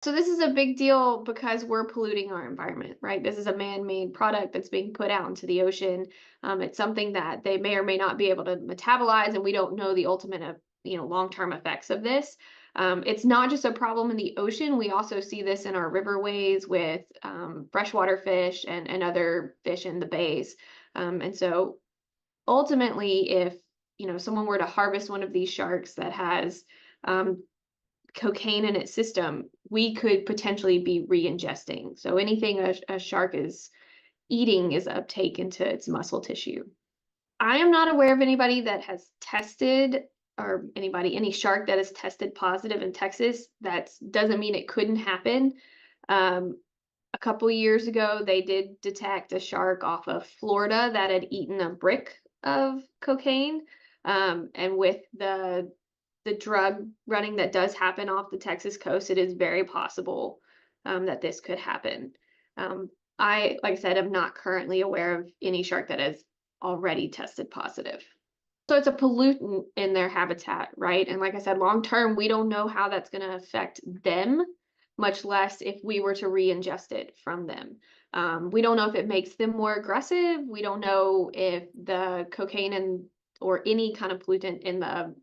So this is a big deal because we're polluting our environment, right? This is a man-made product that's being put out into the ocean. It's something that they may or may not be able to metabolize, and we don't know the ultimate, long-term effects of this. It's not just a problem in the ocean. We also see this in our riverways with freshwater fish and other fish in the bays. And so ultimately, if someone were to harvest one of these sharks that has um, cocaine in its system, we could potentially be re-ingesting. So anything a shark is eating is uptake into its muscle tissue. I am not aware of anybody that has tested, or any shark that has tested positive in Texas. That doesn't mean it couldn't happen. A couple years ago, they did detect a shark off of Florida that had eaten a brick of cocaine. And with the drug running that does happen off the Texas coast, it is very possible that this could happen. Like I said, am not currently aware of any shark that has already tested positive. So it's a pollutant in their habitat, right? And like I said, long term, we don't know how that's going to affect them, much less if we were to re-ingest it from them. We don't know if it makes them more aggressive. We don't know if the cocaine or any kind of pollutant in the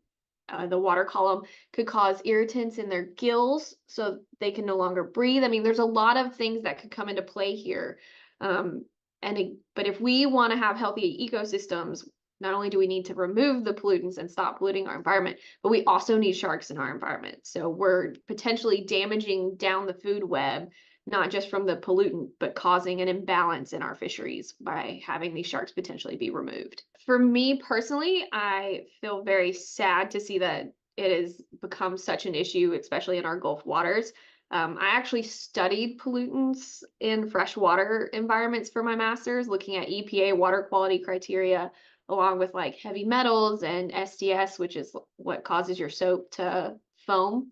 water column could cause irritants in their gills so they can no longer breathe. I mean, there's a lot of things that could come into play here. But if we want to have healthy ecosystems, not only do we need to remove the pollutants and stop polluting our environment, but we also need sharks in our environment. So we're potentially damaging down the food web, not just from the pollutant, but causing an imbalance in our fisheries by having these sharks potentially be removed. For me personally, I feel very sad to see that it has become such an issue, especially in our Gulf waters. I actually studied pollutants in freshwater environments for my master's, looking at EPA water quality criteria, along with like heavy metals and SDS, which is what causes your soap to foam.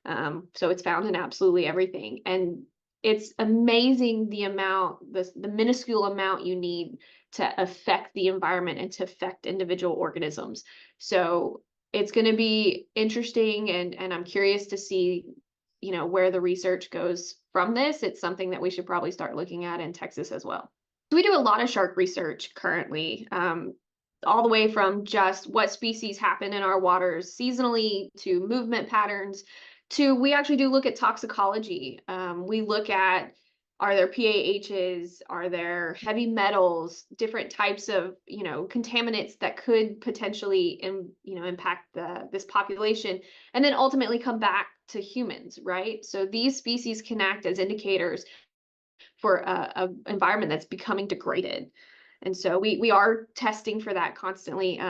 So it's found in absolutely everything. And it's amazing the minuscule amount you need to affect the environment and to affect individual organisms. So it's going to be interesting, and I'm curious to see, where the research goes from this. It's something that we should probably start looking at in Texas as well. So we do a lot of shark research currently, all the way from just what species happen in our waters seasonally to movement patterns to we actually do look at toxicology. We look at, are there PAHs, are there heavy metals, different types of contaminants that could potentially impact this population, and then ultimately come back to humans, right? So these species can act as indicators for a environment that's becoming degraded. And so we are testing for that constantly.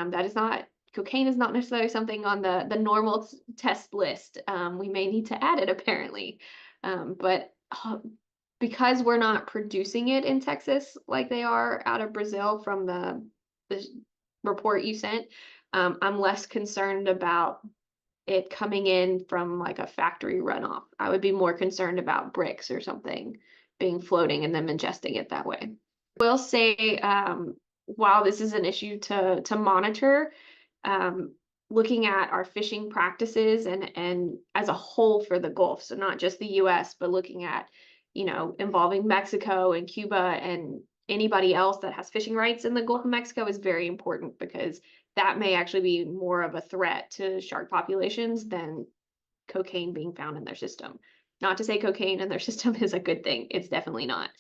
Cocaine is not necessarily something on the normal test list. We may need to add it apparently. But because we're not producing it in Texas like they are out of Brazil from the report you sent, I'm less concerned about it coming in from like a factory runoff. I would be more concerned about bricks or something being floating and them ingesting it that way. Will say, while this is an issue to monitor, looking at our fishing practices and as a whole for the Gulf, so not just the US, but looking at, involving Mexico and Cuba and anybody else that has fishing rights in the Gulf of Mexico is very important, because that may actually be more of a threat to shark populations than cocaine being found in their system. Not to say cocaine in their system is a good thing. It's definitely not.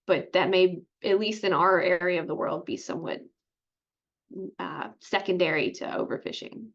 But that may, at least in our area of the world, be somewhat secondary to overfishing.